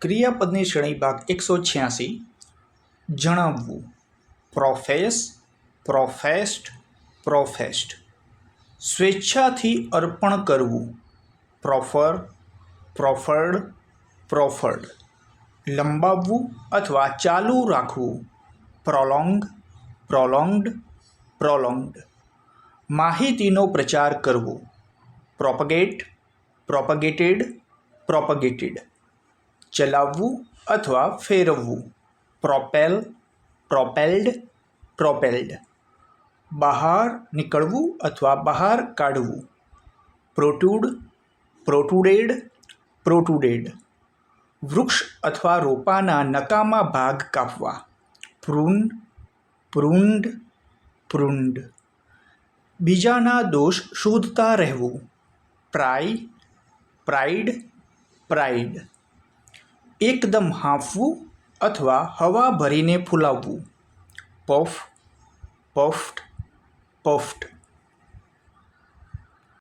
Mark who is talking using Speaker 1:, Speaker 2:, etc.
Speaker 1: ક્રિયાપદની શ્રેણી ભાગ 186. જણાવવું. પ્રોફેસ, પ્રોફેસ્ડ, પ્રોફેસ્ડ. સ્વેચ્છાથી અર્પણ કરવું. પ્રોફર, પ્રોફર્ડ, પ્રોફર્ડ. લંબાવવું અથવા ચાલુ રાખવું. પ્રોલોંગ, પ્રોલોંગ્ડ, પ્રોલોંગ્ડ. માહિતીનો પ્રચાર કરવો. પ્રોપગેટ, પ્રોપગેટેડ, પ્રોપગેટેડ. ચલાવવું અથવા ફેરવવું. Propel, propelled, propelled. બહાર નીકળવું અથવા બહાર કાઢવું. પ્રોટ્રુડ, પ્રોટ્રુડેડ, પ્રોટ્રુડેડ. વૃક્ષ અથવા રોપાના નકામા ભાગ કાપવા. પ્રૂન, પ્રૂન્ડ, પ્રૂન્ડ. બીજાના દોષ શોધતા રહેવું. પ્રાય, પ્રાઇડ, પ્રાઇડ. એકદમ હાંફવું અથવા હવા ભરીને ફૂલાવવું. Puff, puffed, puffed.